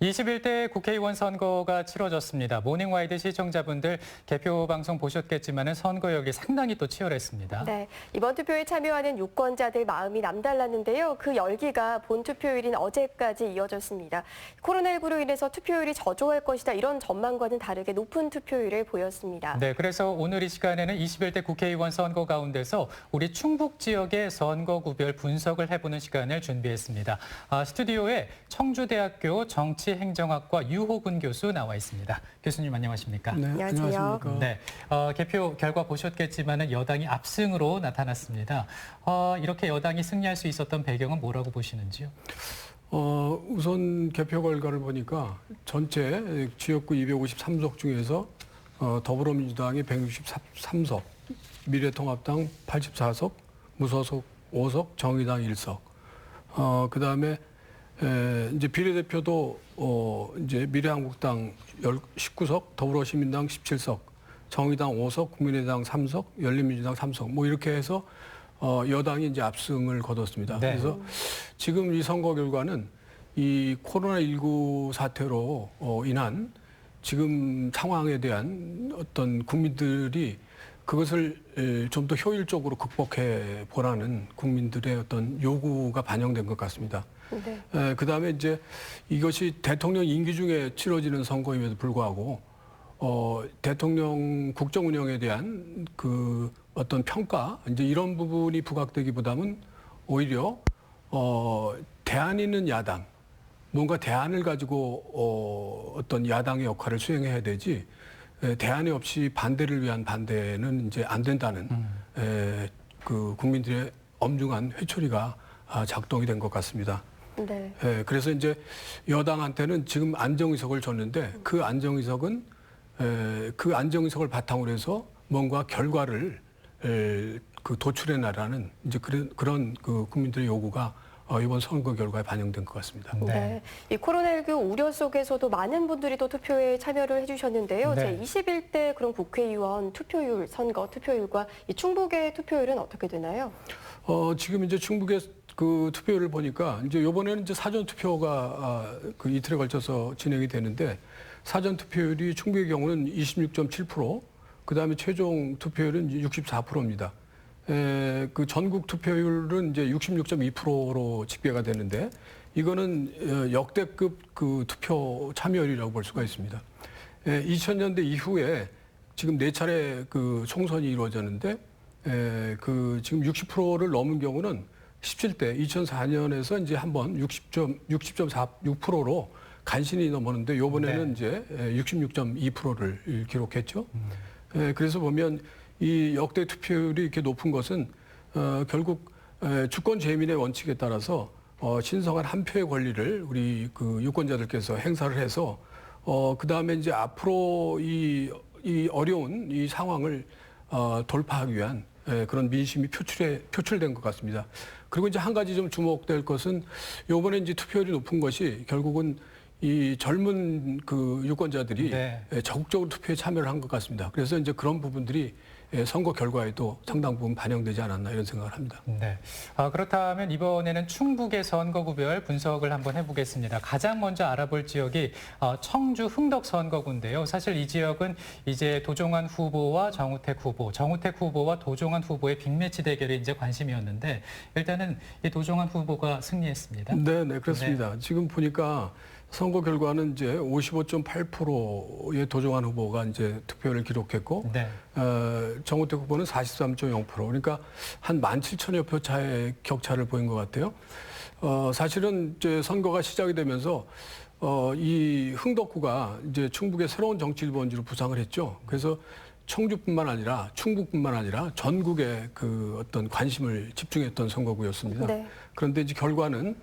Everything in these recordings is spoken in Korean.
21대 국회의원 선거가 치러졌습니다. 모닝와이드 시청자분들 개표 방송 보셨겠지만 선거역이 상당히 또 치열했습니다. 네, 이번 투표에 참여하는 유권자들 마음이 남달랐는데요. 그 열기가 본 투표일인 어제까지 이어졌습니다. 코로나19로 인해서 투표율이 저조할 것이다 이런 전망과는 다르게 높은 투표율을 보였습니다. 네, 그래서 오늘 이 시간에는 21대 국회의원 선거 가운데서 우리 충북 지역의 선거 구별 분석을 해보는 시간을 준비했습니다. 스튜디오에 청주대학교 정치행정학과 유호근 교수 나와 있습니다. 교수님 안녕하십니까? 네, 안녕하세요. 안녕하십니까? 네, 개표 결과 보셨겠지만 여당이 압승으로 나타났습니다. 이렇게 여당이 승리할 수 있었던 배경은 뭐라고 보시는지요? 우선 개표 결과를 보니까 전체 지역구 253석 중에서 더불어민주당이 163석, 미래통합당 84석, 무소속 5석, 정의당 1석. 그다음에 이제 비례대표도 이제 미래한국당 19석, 더불어시민당 17석, 정의당 5석, 국민의당 3석, 열린민주당 3석. 뭐 이렇게 해서 여당이 이제 압승을 거뒀습니다. 네. 그래서 지금 이 선거 결과는 이 코로나19 사태로 인한 지금 상황에 대한 어떤 국민들이 그것을 좀 더 효율적으로 극복해 보라는 국민들의 어떤 요구가 반영된 것 같습니다. 네. 그다음에 이제 이것이 대통령 임기 중에 치러지는 선거임에도 불구하고 대통령 국정 운영에 대한 그 어떤 평가 이제 이런 부분이 부각되기보다는 오히려 대안 있는 야당 뭔가 대안을 가지고 어떤 야당의 역할을 수행해야 되지 대안이 없이 반대를 위한 반대는 이제 안 된다는 그 국민들의 엄중한 회초리가 작동이 된 것 같습니다. 네. 그래서 이제 여당한테는 지금 안정의석을 줬는데 그 안정의석은 그 안정의석을 바탕으로 해서 뭔가 결과를 그 도출해 나라는 이제 그런 그 국민들의 요구가 이번 선거 결과에 반영된 것 같습니다. 네. 이 코로나19 우려 속에서도 많은 분들이 또 투표에 참여를 해주셨는데요. 네. 제21대 그런 국회의원 투표율, 선거 투표율과 이 충북의 투표율은 어떻게 되나요? 지금 이제 충북의 그 투표율을 보니까 이제 이번에는 이제 사전 투표가 그 이틀에 걸쳐서 진행이 되는데 사전 투표율이 충북의 경우는 26.7%, 그 다음에 최종 투표율은 64%입니다. 그 전국 투표율은 이제 66.2%로 집계가 되는데 이거는 역대급 그 투표 참여율이라고 볼 수가 있습니다. 2000년대 이후에 지금 4차례 그 총선이 이루어졌는데 그 지금 60%를 넘은 경우는 17대 2004년에서 이제 한번 60.46%로 간신히 넘었는데 이번에는 이제 66.2%를 기록했죠. 그래서 보면 이 역대 투표율이 이렇게 높은 것은 결국 주권 재민의 원칙에 따라서 신성한 한 표의 권리를 우리 그 유권자들께서 행사를 해서 그 다음에 이제 앞으로 이 어려운 이 상황을 돌파하기 위한 그런 민심이 표출된 것 같습니다. 그리고 이제 한 가지 좀 주목될 것은 이번에 이제 투표율이 높은 것이 결국은 이 젊은 그 유권자들이 적극적으로 투표에 참여를 한 것 같습니다. 그래서 이제 그런 부분들이 선거 결과에도 상당 부분 반영되지 않았나 이런 생각을 합니다. 네. 그렇다면 이번에는 충북의 선거 구별 분석을 한번 해보겠습니다. 가장 먼저 알아볼 지역이 청주 흥덕 선거구인데요. 사실 이 지역은 이제 도종환 후보와 정우택 후보와 도종환 후보의 빅매치 대결이 이제 관심이었는데 일단은 이 도종환 후보가 승리했습니다. 네, 그렇습니다. 지금 보니까 선거 결과는 이제 55.8%의 도종환 후보가 이제 투표를 기록했고, 정우택 후보는 43.0%. 그러니까 한 17,000여 표 차의 격차를 보인 것 같아요. 사실은 이제 선거가 시작이 되면서 이 흥덕구가 이제 충북의 새로운 정치 일본지로 부상을 했죠. 그래서 청주뿐만 아니라 충북뿐만 아니라 전국에 그 어떤 관심을 집중했던 선거구였습니다. 네. 그런데 이제 결과는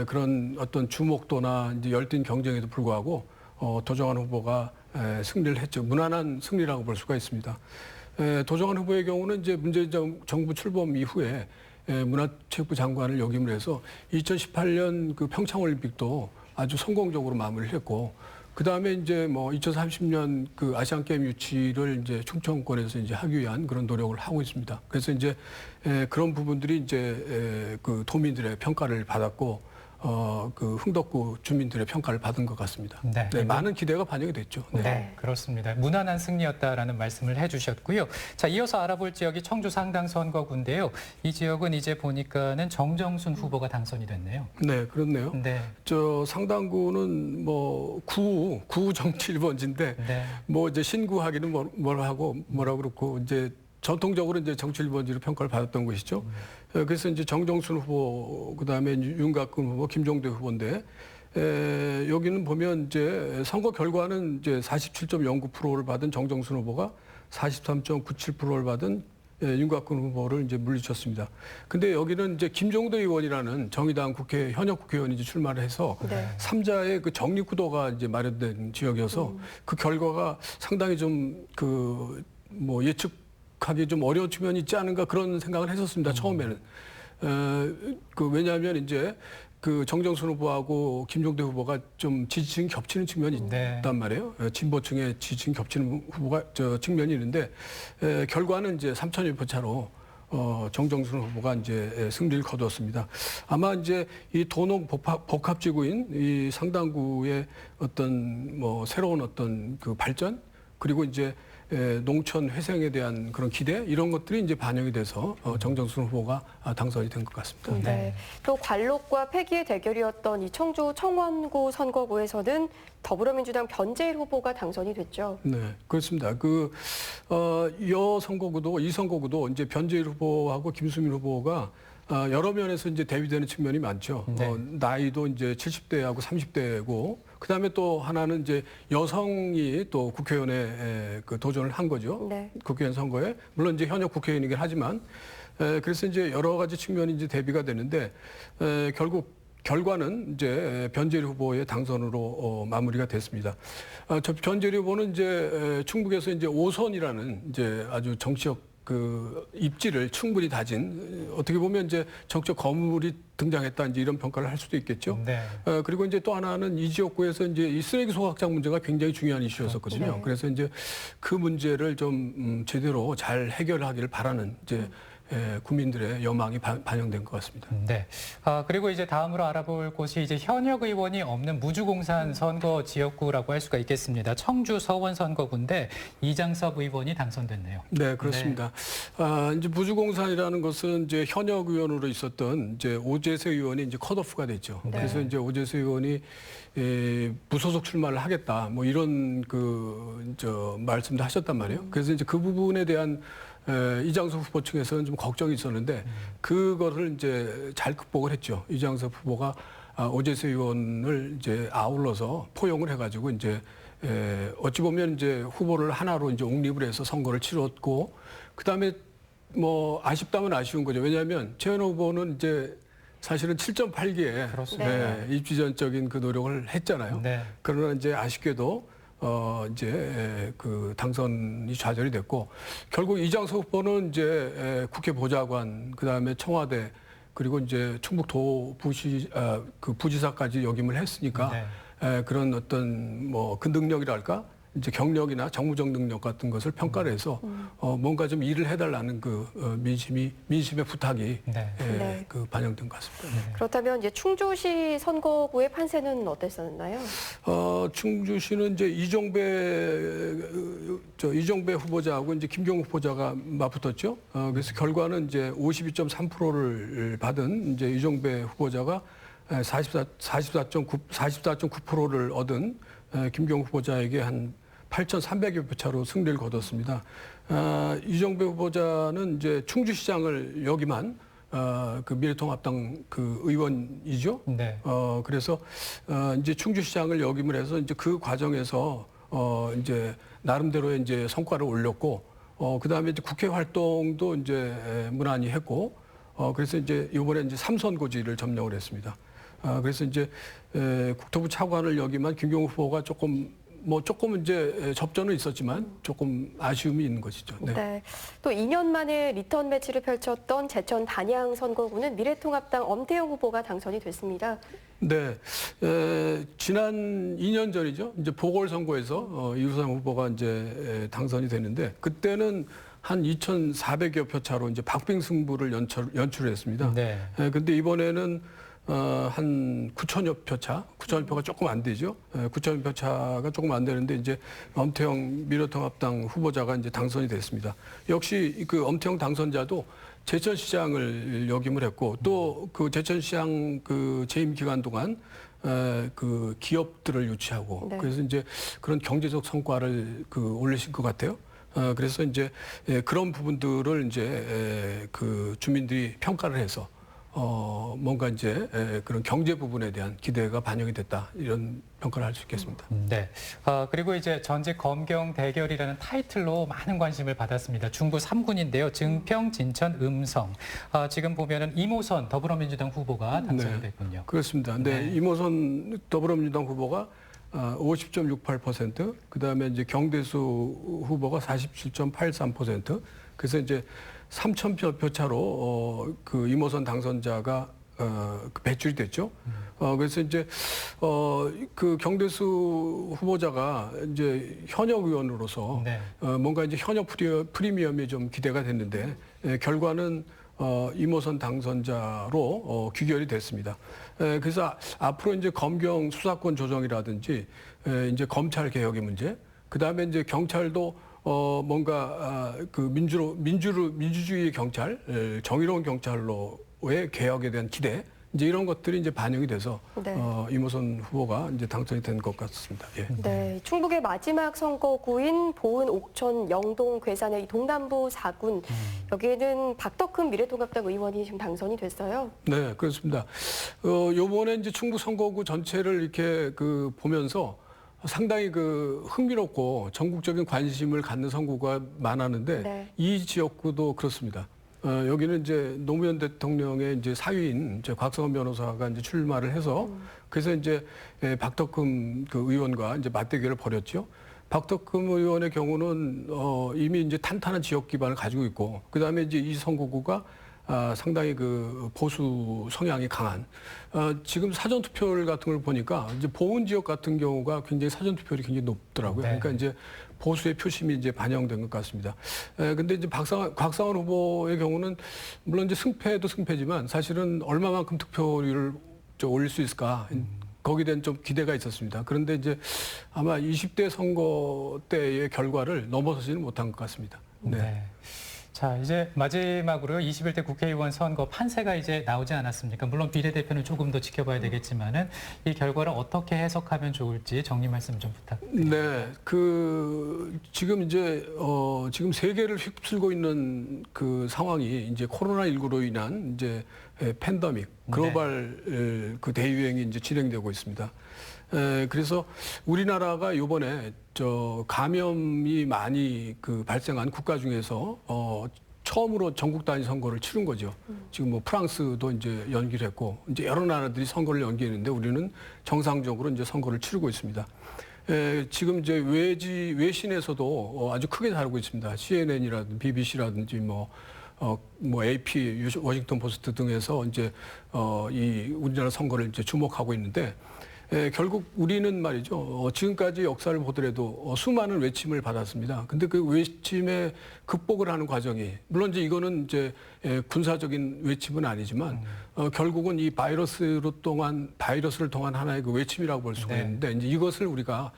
그런 어떤 주목도나 이제 열띤 경쟁에도 불구하고 도종환 후보가 승리를 했죠. 무난한 승리라고 볼 수가 있습니다. 도종환 후보의 경우는 이제 문재인 정부 출범 이후에 문화체육부 장관을 역임을 해서 2018년 그 평창올림픽도 아주 성공적으로 마무리를 했고 그 다음에 이제 뭐 2030년 그 아시안 게임 유치를 이제 충청권에서 이제 하기 위한 그런 노력을 하고 있습니다. 그래서 이제 그런 부분들이 이제 그 도민들의 평가를 받았고 그 흥덕구 주민들의 평가를 받은 것 같습니다. 네. 네, 많은 기대가 반영이 됐죠. 네. 네, 그렇습니다. 무난한 승리였다라는 말씀을 해주셨고요. 자, 이어서 알아볼 지역이 청주 상당 선거구인데요. 이 지역은 이제 보니까는 정정순 후보가 당선이 됐네요. 네, 그렇네요. 네, 저 상당구는 뭐 구 정치 1번지인데 네, 뭐 이제 신구하기는 뭐라 그렇고 이제 전통적으로 이제 정치 1번지로 평가를 받았던 것이죠. 그래서 이제 정정순 후보, 그다음에 윤곽근 후보, 김종대 후보인데 여기는 보면 이제 선거 결과는 이제 47.09%를 받은 정정순 후보가 43.97%를 받은 윤곽근 후보를 이제 물리쳤습니다. 근데 여기는 이제 김종대 의원이라는 정의당 현역 국회의원이 이제 출마를 해서 네. 3자의 그 정립구도가 이제 마련된 지역이어서 그 결과가 상당히 좀 그 뭐 예측하기 좀 어려운 측면이 있지 않은가 그런 생각을 했었습니다. 처음에는. 그 왜냐하면 이제 그 정정순 후보하고 김종대 후보가 좀 지지층이 겹치는 측면이 네. 있단 말이에요. 진보층의 지지층이 겹치는 후보가 측면이 있는데 결과는 이제 3,000여 표 차로 정정순 후보가 이제 승리를 거두었습니다. 아마 이제 이 도농 복합지구인 이 상당구의 어떤 뭐 새로운 어떤 그 발전 그리고 이제 농촌 회생에 대한 그런 기대 이런 것들이 이제 반영이 돼서 정정순 후보가 당선이 된 것 같습니다. 네. 또 관록과 패기의 대결이었던 이 청주 청원구 선거구에서는 더불어민주당 변재일 후보가 당선이 됐죠. 네, 그렇습니다. 이 선거구도 이제 변재일 후보하고 김수민 후보가 여러 면에서 이제 대비되는 측면이 많죠. 네. 나이도 이제 70대하고 30대고, 그 다음에 또 하나는 이제 여성이 또 국회의원에 그 도전을 한 거죠. 네. 국회의원 선거에. 물론 이제 현역 국회의원이긴 하지만, 그래서 이제 여러 가지 측면이 이제 대비가 되는데, 결국 결과는 이제 변재일 후보의 당선으로 마무리가 됐습니다. 저 변재일 후보는 이제 충북에서 이제 5선이라는 이제 아주 정치적 그 입지를 충분히 다진 어떻게 보면 이제 정치적 거물이 등장했다 이제 이런 평가를 할 수도 있겠죠. 네. 그리고 이제 또 하나는 이 지역구에서 이제 이 쓰레기 소각장 문제가 굉장히 중요한 이슈였었거든요. 네. 그래서 이제 그 문제를 좀 제대로 잘 해결하기를 바라는 이제 국민들의 여망이 반영된 것 같습니다. 네. 그리고 이제 다음으로 알아볼 곳이 이제 현역 의원이 없는 무주공산 선거 지역구라고 할 수가 있겠습니다. 청주 서원 선거구인데 이장섭 의원이 당선됐네요. 네, 그렇습니다. 이제 무주공산이라는 것은 이제 현역 의원으로 있었던 이제 오재세 의원이 이제 컷오프가 됐죠. 네. 그래서 이제 오재세 의원이 무소속 출마를 하겠다, 뭐 이런 말씀도 하셨단 말이에요. 그래서 이제 그 부분에 대한 이장섭 후보 측에서는 좀 걱정이 있었는데 그거를 이제 잘 극복을 했죠. 이장섭 후보가 오재세 의원을 이제 아울러서 포용을 해가지고 이제 어찌 보면 이제 후보를 하나로 이제 옹립을 해서 선거를 치렀고 그 다음에 뭐 아쉽다면 아쉬운 거죠. 왜냐하면 최현호 후보는 이제 사실은 7.8기에 그렇습니다. 입지전적인 그 노력을 했잖아요. 네. 그러나 이제 아쉽게도 이제 그 당선이 좌절이 됐고 결국 이장섭 후보는 이제 국회 보좌관 그다음에 청와대 그리고 이제 충북도 부지사까지 역임을 했으니까 그런 어떤 뭐 그 능력이랄까 이제 경력이나 정무적 능력 같은 것을 평가를 해서 뭔가 좀 일을 해달라는 그 민심의 부탁이 네. 그 반영된 것 같습니다. 네. 그렇다면 이제 충주시 선거구의 판세는 어땠었나요? 충주시는 이제 이종배 후보자하고 이제 김경욱 후보자가 맞붙었죠. 그래서 결과는 이제 52.3%를 받은 이제 이종배 후보자가 44.9%를 얻은 김경욱 후보자에게 한 8,300여 표 차로 승리를 거뒀습니다. 이종배 후보자는 이제 충주시장을 역임한 그 미래통합당 그 의원이죠. 네. 그래서 이제 충주시장을 역임을 해서 이제 그 과정에서 이제 나름대로의 이제 성과를 올렸고 그 다음에 이제 국회 활동도 이제 무난히 했고 그래서 이제 이번에 이제 3선고지를 점령을 했습니다. 그래서 이제 국토부 차관을 역임한 김경욱 후보가 조금 이제 접전은 있었지만 조금 아쉬움이 있는 것이죠. 네. 네. 또 2년 만에 리턴 매치를 펼쳤던 제천 단양 선거구는 미래통합당 엄태영 후보가 당선이 됐습니다. 네. 지난 2년 전이죠. 이제 보궐선거에서 이우상 후보가 이제 당선이 됐는데 그때는 한 2,400여 표 차로 이제 박빙 승부를 연출했습니다. 네. 근데 이번에는 한 9천여 표 차, 9천여 표가 조금 안 되죠. 9천여 표 차가 조금 안 되는데 이제 엄태영 미래통합당 후보자가 이제 당선이 됐습니다. 역시 그 엄태영 당선자도 제천시장을 역임을 했고 또 그 제천시장 그 재임 기간 동안 그 기업들을 유치하고 네. 그래서 이제 그런 경제적 성과를 그 올리신 것 같아요. 그래서 이제 그런 부분들을 이제 그 주민들이 평가를 해서 뭔가 이제 그런 경제 부분에 대한 기대가 반영이 됐다 이런 평가를 할 수 있겠습니다. 네. 그리고 이제 전직 검경 대결이라는 타이틀로 많은 관심을 받았습니다. 중부 3군인데요. 증평, 진천, 음성. 지금 보면은 이모선 더불어민주당 후보가 당선이 됐군요. 그렇습니다. 근데 이모선 더불어민주당 후보가 50.68%, 그다음에 이제 경대수 후보가 47.83%. 그래서 이제 3,000표 차로 그 이모선 당선자가 그 배출이 됐죠. 그래서 이제 그 경대수 후보자가 이제 현역 의원으로서 네. 뭔가 이제 현역 프리미엄이 좀 기대가 됐는데 결과는 이모선 당선자로 귀결이 됐습니다. 그래서 앞으로 이제 검경 수사권 조정이라든지 이제 검찰 개혁의 문제, 그 다음에 이제 경찰도 뭔가 그 민주주의 경찰, 정의로운 경찰로의 개혁에 대한 기대, 이제 이런 것들이 이제 반영이 돼서 네. 이모선 후보가 이제 당선이 된 것 같습니다. 예. 네, 충북의 마지막 선거구인 보은, 옥천, 영동, 괴산의 이 동남부 4군 여기에는 박덕흠 미래통합당 의원이 지금 당선이 됐어요. 네, 그렇습니다. 요번에 이제 충북 선거구 전체를 이렇게 그 보면서 상당히 그 흥미롭고 전국적인 관심을 갖는 선거구가 많았는데 네. 이 지역구도 그렇습니다. 여기는 이제 노무현 대통령의 이제 사위인 이제 곽성원 변호사가 이제 출마를 해서 그래서 이제 박덕흠 그 의원과 이제 맞대결을 벌였죠. 박덕흠 의원의 경우는 이미 이제 탄탄한 지역 기반을 가지고 있고 그다음에 이제 이 선거구가 상당히 그 보수 성향이 강한 지금 사전 투표율 같은 걸 보니까 이제 보은 지역 같은 경우가 굉장히 사전 투표율이 굉장히 높더라고요. 네. 그러니까 이제 보수의 표심이 이제 반영된 것 같습니다. 근데 이제 곽상원 후보의 경우는 물론 이제 승패도 승패지만 사실은 얼마만큼 투표율을 올릴 수 있을까 거기에 대한 좀 기대가 있었습니다. 그런데 이제 아마 20대 선거 때의 결과를 넘어서지는 못한 것 같습니다. 네. 자, 이제 마지막으로요. 21대 국회의원 선거 판세가 이제 나오지 않았습니까? 물론 비례대표는 조금 더 지켜봐야 되겠지만은 이 결과를 어떻게 해석하면 좋을지 정리 말씀 좀 부탁드립니다. 네, 그 지금 이제 지금 세계를 휩쓸고 있는 그 상황이 이제 코로나19로 인한 이제 팬데믹 글로벌 그 대유행이 이제 진행되고 있습니다. 그래서 우리나라가 이번에 감염이 많이 그 발생한 국가 중에서 처음으로 전국 단위 선거를 치른 거죠. 지금 뭐 프랑스도 이제 연기를 했고 이제 여러 나라들이 선거를 연기했는데 우리는 정상적으로 이제 선거를 치르고 있습니다. 지금 이제 외신에서도 아주 크게 다루고 있습니다. CNN이라든지 BBC라든지 뭐 AP, 워싱턴 포스트 등에서 이제 이 우리나라 선거를 이제 주목하고 있는데 결국 우리는 말이죠. 지금까지 역사를 보더라도 수많은 외침을 받았습니다. 근데 그 외침에 극복을 하는 과정이 물론 이제 이거는 이제 군사적인 외침은 아니지만 결국은 이 바이러스를 통한 하나의 그 외침이라고 볼 수가 있는데 이제 이것을 우리가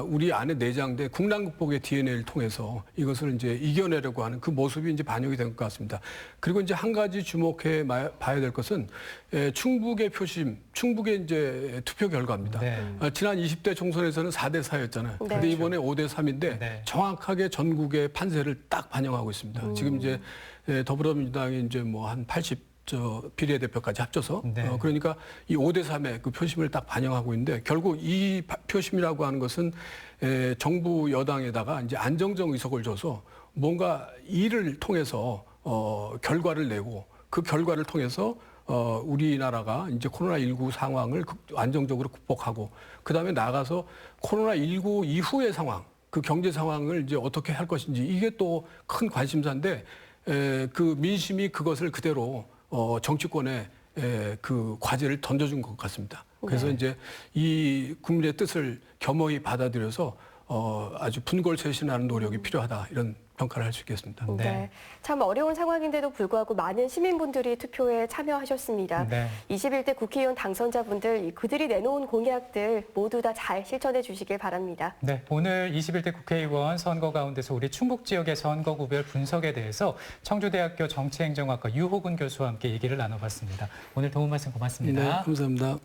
우리 안에 내장된 국난 극복의 DNA를 통해서 이것을 이제 이겨내려고 하는 그 모습이 이제 반영이 된 것 같습니다. 그리고 이제 한 가지 주목해 봐야 될 것은 충북의 표심, 충북의 이제 투표 결과입니다. 네. 지난 20대 총선에서는 4대 4였잖아요. 네. 근데 이번에 5대 3인데 네. 정확하게 전국의 판세를 딱 반영하고 있습니다. 지금 이제 더불어민주당이 이제 뭐 한 80 비례대표까지 합쳐서 네. 그러니까 이 5대 3의 그 표심을 딱 반영하고 있는데 결국 이 표심이라고 하는 것은 정부 여당에다가 이제 안정적 의석을 줘서 뭔가 일을 통해서 결과를 내고 그 결과를 통해서 우리나라가 이제 코로나19 상황을 안정적으로 극복하고 그다음에 나가서 코로나19 이후의 상황, 그 경제 상황을 이제 어떻게 할 것인지 이게 또 큰 관심사인데 그 민심이 그것을 그대로 정치권에 그 과제를 던져준 것 같습니다. 그래서 이제 이 국민의 뜻을 겸허히 받아들여서 아주 분골쇄신하는 노력이 필요하다 이런 평가를 할 수 있겠습니다. 네. 네. 참 어려운 상황인데도 불구하고 많은 시민분들이 투표에 참여하셨습니다. 네. 21대 국회의원 당선자분들 그들이 내놓은 공약들 모두 다 잘 실천해 주시길 바랍니다. 네, 오늘 21대 국회의원 선거 가운데서 우리 충북 지역의 선거구별 분석에 대해서 청주대학교 정치행정학과 유호근 교수와 함께 얘기를 나눠봤습니다. 오늘 도움 말씀 고맙습니다. 네, 감사합니다.